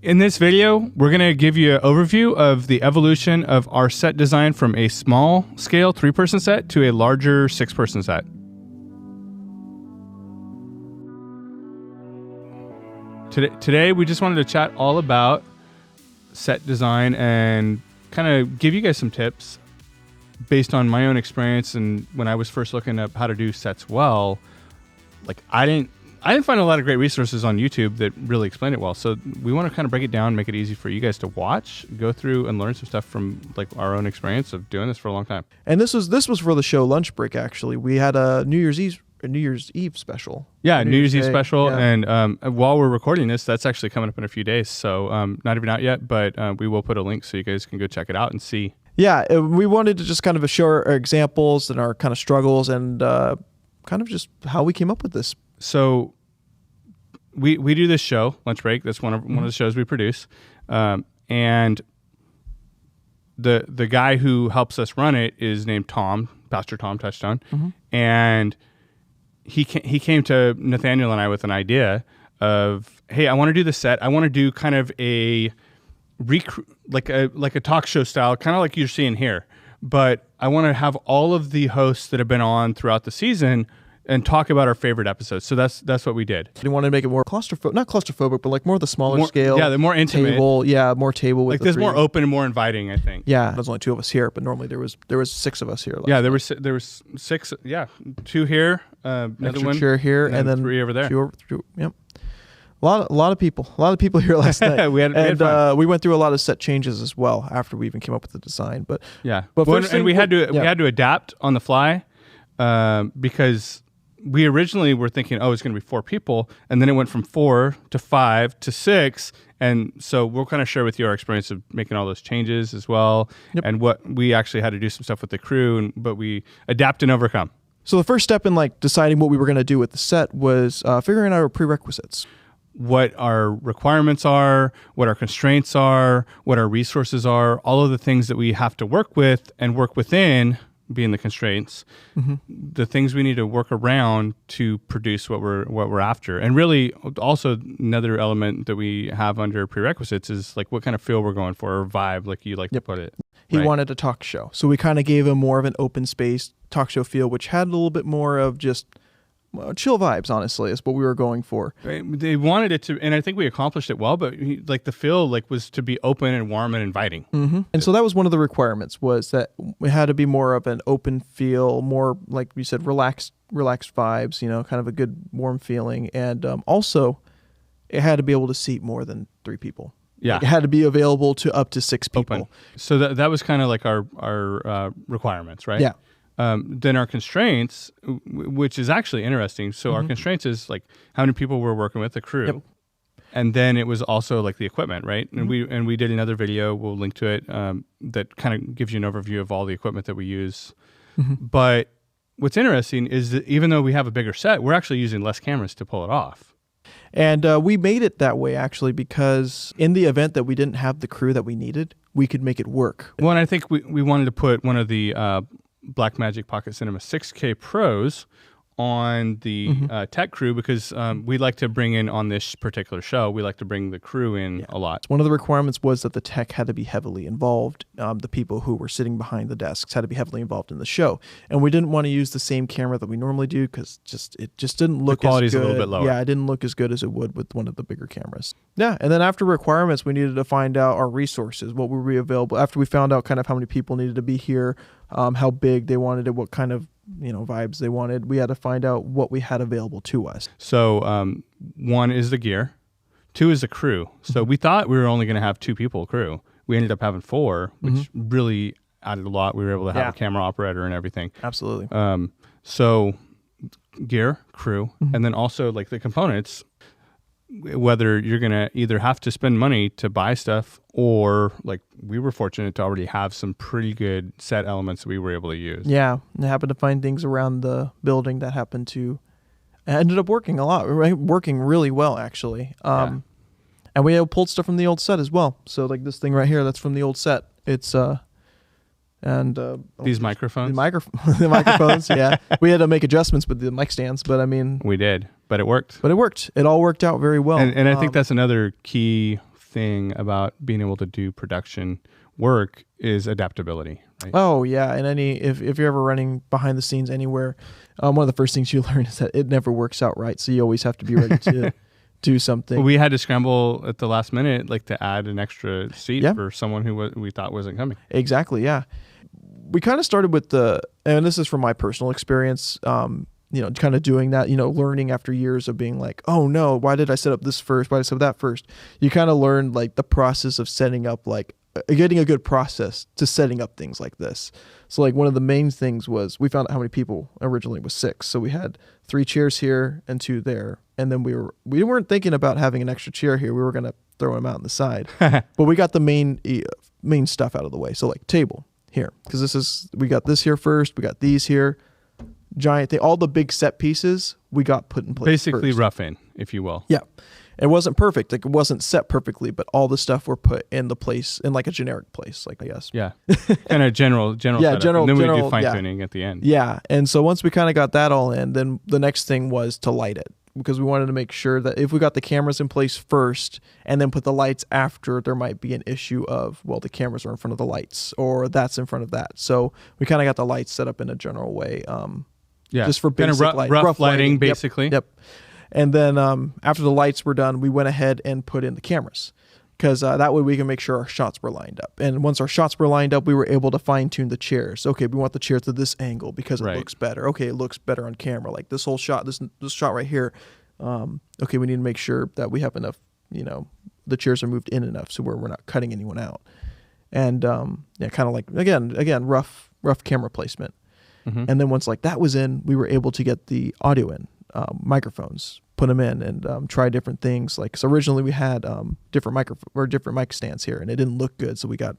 In this video, we're going to give you an overview of the evolution of our set design from a small scale 3-person set to a larger 6-person set. Today, we just wanted to chat all about set design and kind of give you guys some tips based on my own experience. And when I was first looking up how to do sets well, like I didn't find a lot of great resources on YouTube that really explain it well. So we want to kind of break it down, make it easy for you guys to watch, go through and learn some stuff from like our own experience of doing this for a long time. And this was for the show lunch break. Actually, we had a New Year's Eve special. Yeah, New Year's Eve Day. special. Yeah. And while we're recording this, that's actually coming up in a few days. So not even out yet, but we will put a link so you guys can go check it out and see. Yeah, we wanted to just kind of show our examples and our kind of struggles and kind of just how we came up with this. So we do this show, Lunch Break. That's one of the shows we produce. And the guy who helps us run it is named Tom, Pastor Tom Touchstone. Mm-hmm. And he came to Nathaniel and I with an idea of, hey, I want to do this set. I want to do kind of a like a talk show style, kind of like you're seeing here. But I want to have all of the hosts that have been on throughout the season and talk about our favorite episodes. So that's what we did. We wanted to make it more not claustrophobic, but like more the smaller scale. Yeah, the more intimate. Table, yeah, more table. With like there's more open and more inviting, I think. Yeah, there's only 2 of us here, but normally there was 6 of us here. Yeah, there was 6. Yeah, 2 here, another extra one chair here, and then 3 over there. Yep. A lot of people here last night. we had fun. We went through a lot of set changes as well after we even came up with the design. But yeah, but we had to adapt on the fly because we originally were thinking, it's going to be 4 people, and then it went from 4 to 5 to 6, and so we'll kind of share with you our experience of making all those changes as well, and what we actually had to do some stuff with the crew, but we adapt and overcome. So the first step in like deciding what we were going to do with the set was figuring out our prerequisites. What our requirements are, what our constraints are, what our resources are, all of the things that we have to work with and work within, being the constraints, the things we need to work around to produce what we're after. And really also another element that we have under prerequisites is like what kind of feel we're going for, or vibe, like you like to put it. He wanted a talk show. So we kind of gave him more of an open space talk show feel, which had a little bit more of just chill vibes, honestly, is what we were going for. Right. They wanted it to, and I think we accomplished it well, but like the feel like was to be open and warm and inviting. Mm-hmm. And so that was one of the requirements, was that we had to be more of an open feel, more like you said, relaxed vibes, kind of a good warm feeling. And also it had to be able to seat more than 3 people. Yeah. Like it had to be available to up to 6 people. Open. So that was kind of like our requirements, right? Yeah. Then our constraints, which is actually interesting. So our constraints is like how many people we're working with, the crew. Yep. And then it was also like the equipment, right? And we did another video, we'll link to it, that kind of gives you an overview of all the equipment that we use. But what's interesting is that even though we have a bigger set, we're actually using less cameras to pull it off. And we made it that way actually because in the event that we didn't have the crew that we needed, we could make it work. Well, and I think we wanted to put one of the Blackmagic Pocket Cinema 6K Pros on the tech crew because we like to bring in on this particular show, we like to bring the crew in a lot. One of the requirements was that the tech had to be heavily involved. The people who were sitting behind the desks had to be heavily involved in the show. And we didn't want to use the same camera that we normally do because it just didn't look as good. The quality's a little bit lower. Yeah, it didn't look as good as it would with one of the bigger cameras. Yeah, and then after requirements, we needed to find out our resources, what would be available. After we found out kind of how many people needed to be here, how big they wanted it, what kind of vibes they wanted, we had to find out what we had available to us. So 1 is the gear, 2 is the crew. So we thought we were only going to have 2 people crew. We ended up having 4, which really added a lot. We were able to have a camera operator and everything. Absolutely. So gear, crew, and then also like the components, whether you're going to either have to spend money to buy stuff or like we were fortunate to already have some pretty good set elements that we were able to use. Yeah. And I happened to find things around the building that ended up working a lot, right? Working really well, actually. And we pulled stuff from the old set as well. So like this thing right here, that's from the old set. It's, these microphones? The microphones, yeah. We had to make adjustments with the mic stands, but I mean... We did, but it worked. It all worked out very well. And I think that's another key thing about being able to do production work is adaptability. Right? Oh yeah, and if you're ever running behind the scenes anywhere, one of the first things you learn is that it never works out right. So you always have to be ready to do something. Well, we had to scramble at the last minute, like to add an extra seat for someone who we thought wasn't coming. Exactly. Yeah, we kind of started with and this is from my personal experience. Kind of doing that, learning after years of being like, oh no, why did I set up this first? Why did I set up that first? You kind of learn like the process of setting up, like getting a good process to setting up things like this. So like one of the main things was we found out how many people originally was 6. So we had 3 chairs here and 2 there. And then we weren't thinking about having an extra chair here. We were going to throw them out on the side, but we got the main stuff out of the way. So like table here, because we got this here first. We got these here. Giant thing, all the big set pieces we got put in place. Basically first. rough in, if you will. Yeah. It wasn't perfect. Like it wasn't set perfectly, but all the stuff were put in the place in like a generic place, like I guess. Yeah. Kind of general yeah, setup. general. And then we do fine tuning at the end. Yeah. And so once we kind of got that all in, then the next thing was to light it, because we wanted to make sure that if we got the cameras in place first and then put the lights after, there might be an issue of, well, the cameras are in front of the lights or that's in front of that. So we kind of got the lights set up in a general way. Yeah, just for basic rough lighting, basically. Yep. And then after the lights were done, we went ahead and put in the cameras, because that way we can make sure our shots were lined up. And once our shots were lined up, we were able to fine tune the chairs. Okay, we want the chair to this angle because it looks better. Okay, it looks better on camera. Like this whole shot, this shot right here. Okay, we need to make sure that we have enough. The chairs are moved in enough so we're not cutting anyone out. And kind of like again, rough camera placement. Mm-hmm. And then once like that was in, we were able to get the audio in, microphones, put them in, and try different things. Like, so originally we had different mic stands here, and it didn't look good, so we got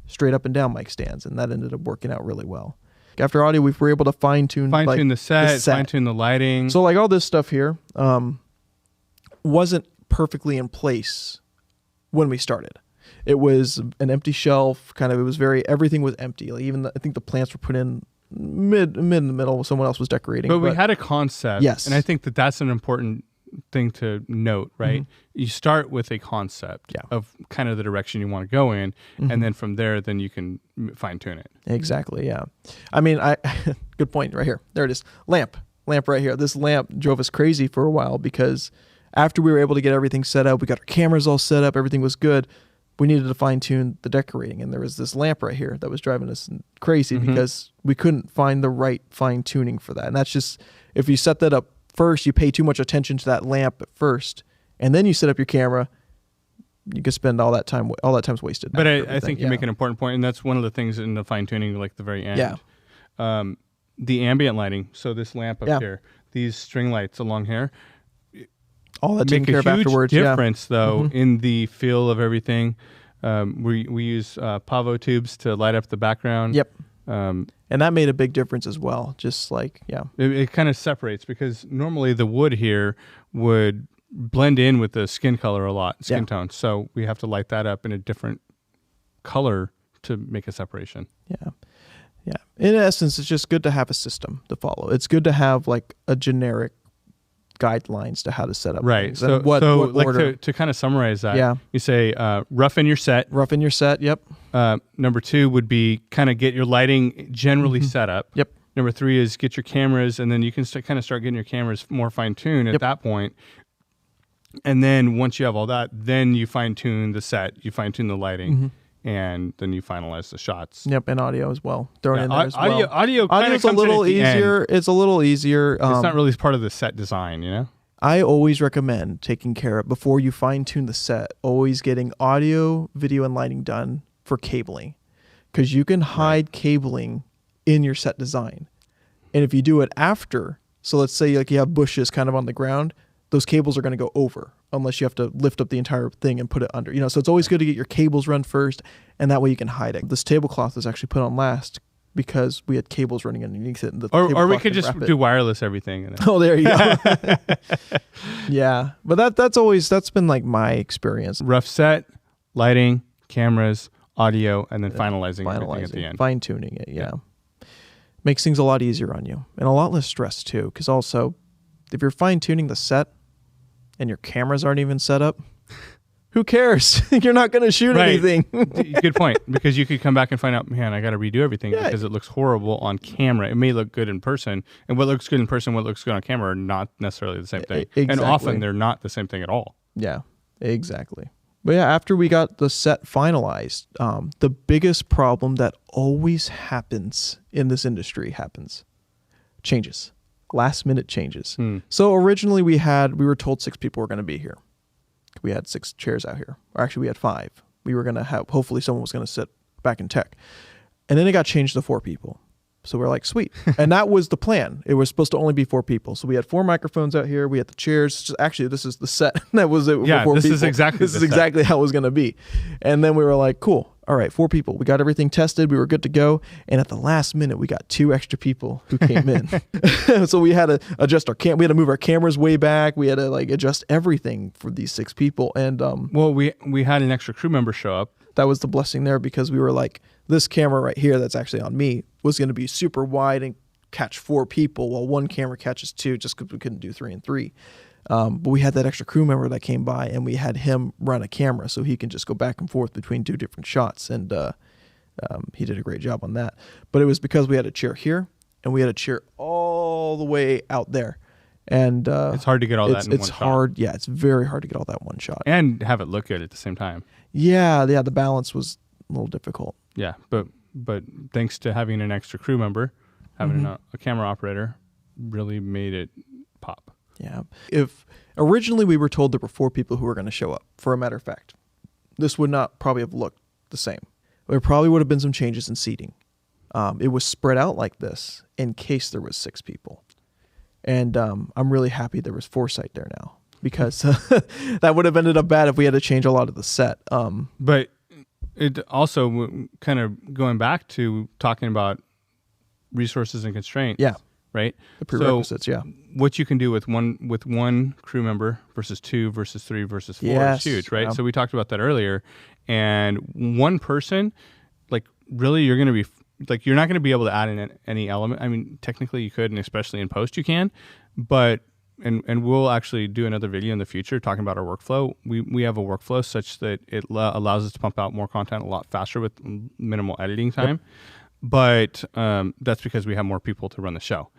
straight up and down mic stands, and that ended up working out really well. After audio, we were able to fine tune the set, fine tune the lighting. So like all this stuff here wasn't perfectly in place when we started. It was an empty shelf, kind of. It was everything was empty. Like even I think the plants were put in mid in the middle. Someone else was decorating. But we had a concept. Yes. And I think that's an important thing to note, right? Mm-hmm. You start with a concept of kind of the direction you want to go in, mm-hmm. and then from there, then you can fine tune it. Exactly. Yeah. I mean, good point right here. There it is. Lamp right here. This lamp drove us crazy for a while, because after we were able to get everything set up, we got our cameras all set up, everything was good. We needed to fine tune the decorating, and there was this lamp right here that was driving us crazy, mm-hmm. because we couldn't find the right fine tuning for that. And that's just, if you set that up first, you pay too much attention to that lamp at first, and then you set up your camera, you could spend all that time's wasted. But I think you make an important point, and that's one of the things in the fine tuning, like the very end. Yeah. The ambient lighting. So this lamp up here, these string lights along here, all that taken care of afterwards. Make a huge difference, though, mm-hmm. in the feel of everything. We use Pavo tubes to light up the background. Yep. And that made a big difference as well. Just like, it kind of separates, because normally the wood here would blend in with the skin color a lot, skin tone. So we have to light that up in a different color to make a separation. Yeah. Yeah. In essence, it's just good to have a system to follow. It's good to have like a generic guidelines to how to set up things. So what like order. to kind of summarize that, you say rough in your set. Yep. Number 2 would be kind of get your lighting generally mm-hmm. set up. Yep. Number 3 is get your cameras, and then you can start getting your cameras more fine-tuned at that point. And then once you have all that, then you fine-tune the set, you fine-tune the lighting, mm-hmm. and then you finalize the shots. Yep, and audio as well. Throw it in there as well. Audio's a little easier. It's a little easier. It's not really part of the set design, you know? I always recommend taking care of, before you fine-tune the set, always getting audio, video, and lighting done for cabling. Because you can hide cabling in your set design. And if you do it after, so let's say like you have bushes kind of on the ground, those cables are going to go over unless you have to lift up the entire thing and put it under. So it's always good to get your cables run first, and that way you can hide it. This tablecloth was actually put on last because we had cables running underneath it. And or we could just do wireless everything. Oh, there you go. Yeah, but that's been like my experience. Rough set, lighting, cameras, audio, and then finalizing everything at the end. Fine tuning it. Yeah. Makes things a lot easier on you and a lot less stress too. Because also, if you're fine tuning the set and your cameras aren't even set up, who cares? You're not going to shoot anything. Good point, because you could come back and find out, man, I got to redo everything because it looks horrible on camera. It may look good in person, and what looks good in person, what looks good on camera are not necessarily the same thing. Exactly. And often they're not the same thing at all. Yeah, exactly. But yeah, after we got the set finalized, the biggest problem that always happens in this industry happens. Changes. Last minute changes. So originally we were told 6 people were going to be here. We had 6 chairs out here. Or actually we had 5. We were going to have, hopefully someone was going to sit back in tech. And then it got changed to 4 people. So we're like, sweet. And that was the plan. It was supposed to only be 4 people. So we had 4 microphones out here. We had the chairs. Actually, this is the set. That was it. Yeah, for 4 this people. is exactly This is exactly how it was going to be. And then we were like, cool. All right, 4 people. We got everything tested. We were good to go. And at the last minute, we got 2 extra people who came in. So we had to adjust our we had to move our cameras way back. We had to like adjust everything for these 6 people. And well, we had an extra crew member show up. That was the blessing there, because we were like, this camera right here that's actually on me was going to be super wide and catch 4 people, while one camera catches 2, just because we couldn't do 3 and 3. But we had that extra crew member that came by, and we had him run a camera so he can just go back and forth between 2 different shots. And he did a great job on that. But it was because we had a chair here and we had a chair all the way out there. And it's hard to get all that in one shot. It's hard. Yeah, it's very hard to get all that in one shot. And have it look good at the same time. Yeah, the balance was a little difficult. Yeah, but thanks to having an extra crew member, having a camera operator, really made it pop. Yeah. If originally we were told there were 4 people who were going to show up, for a matter of fact, this would not probably have looked the same. There probably would have been some changes in seating. It was spread out like this in case there was 6 people. And I'm really happy there was foresight there now, because that would have ended up bad if we had to change a lot of the set. But it also kind of going back to talking about resources and constraints. Yeah. Right. The prerequisites. So what you can do with one crew member versus 2 versus 3 versus 4 is huge, right? Yeah. So we talked about that earlier, and one person, like, really, you're going to be like, you're not going to be able to add in any element. I mean, technically you could, and especially in post you can, but and we'll actually do another video in the future talking about our workflow. We have a workflow such that it allows us to pump out more content a lot faster with minimal editing time. Yep. But that's because we have more people to run the show.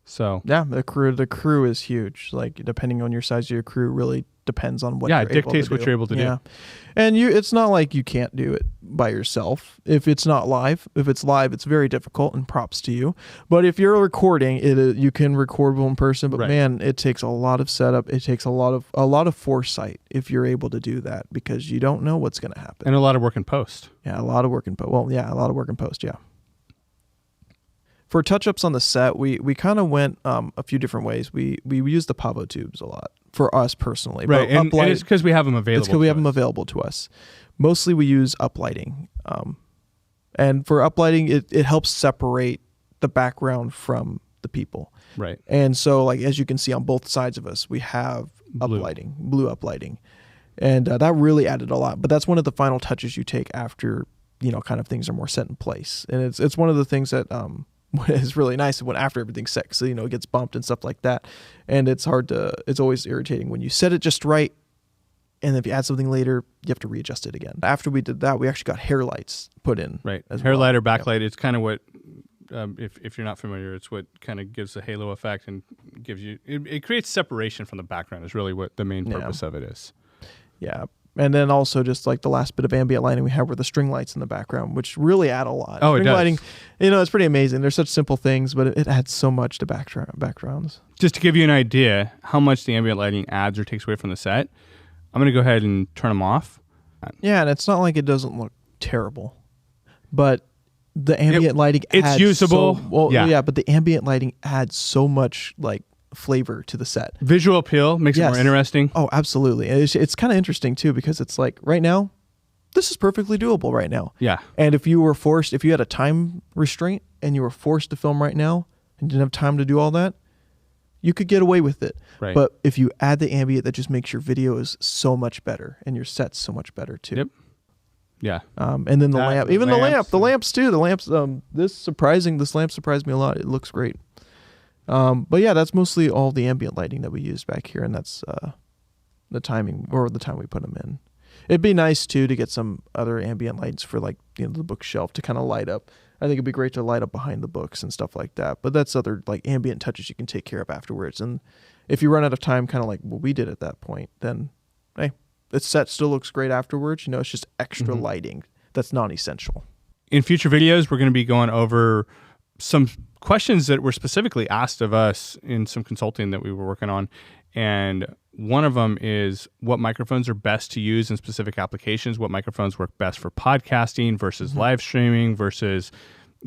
So yeah, the crew is huge. Like, depending on your size of your crew, really depends on what. Yeah, it dictates what you're able to do. And it's not like you can't do it by yourself. If it's not live, if it's live, it's very difficult, and props to you. But if you're recording, you can record one person. But man, it takes a lot of setup. It takes a lot of foresight if you're able to do that, because you don't know what's going to happen. And a lot of work in post. Yeah, a lot of work in post. Well, yeah, a lot of work in post. Yeah. For touch-ups on the set, we kind of went a few different ways. We used the Pavo tubes a lot for us personally. Right, and it's because we have them available. It's because we have them available to us. Mostly we use uplighting. And for uplighting, it helps separate the background from the people. Right. And so, like, as you can see on both sides of us, we have blue uplighting. And that really added a lot. But that's one of the final touches you take after, kind of things are more set in place. And it's one of the things that... is really nice when after everything's set, so it gets bumped and stuff like that, and it's always irritating when you set it just right, and if you add something later, you have to readjust it again. After we did that, we actually got hair lights put in. Right, hair light or backlight. It's kind of what, if you're not familiar, it's what kind of gives a halo effect and gives you. It creates separation from the background. Is really what the main purpose of it is. Yeah. And then also just like the last bit of ambient lighting we have were the string lights in the background, which really add a lot. Oh, string it does. Lighting, it's pretty amazing. They're such simple things, but it adds so much to backgrounds. Just to give you an idea how much the ambient lighting adds or takes away from the set, I'm going to go ahead and turn them off. Yeah, and it's not like it doesn't look terrible, but the ambient lighting adds it's usable. But the ambient lighting adds so much like flavor to the set. Visual appeal makes it more interesting. Oh, absolutely. And it's kind of interesting too, because it's like right now, this is perfectly doable right now. Yeah. And if you had a time restraint and you were forced to film right now and didn't have time to do all that, you could get away with it. Right. But if you add the ambient, that just makes your videos so much better and your sets so much better too. Yep. Yeah. And then the lamp, even the lamps too. The lamps. This lamp surprised me a lot. It looks great. But yeah, that's mostly all the ambient lighting that we used back here, and that's the timing or the time we put them in. It'd be nice too to get some other ambient lights for like, the bookshelf to kind of light up. I think it'd be great to light up behind the books and stuff like that. But that's other like ambient touches you can take care of afterwards. And if you run out of time, kind of like what we did at that point, then hey, the set still looks great afterwards. It's just extra lighting that's non-essential. In future videos, we're going to be going over some questions that were specifically asked of us in some consulting that we were working on. And one of them is what microphones are best to use in specific applications, what microphones work best for podcasting versus live streaming versus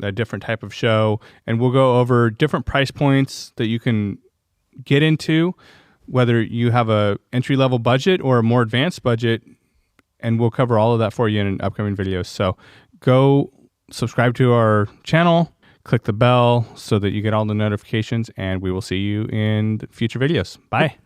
a different type of show. And we'll go over different price points that you can get into, whether you have a entry-level budget or a more advanced budget, and we'll cover all of that for you in upcoming videos. So go subscribe to our channel, click the bell so that you get all the notifications, and we will see you in future videos. Bye.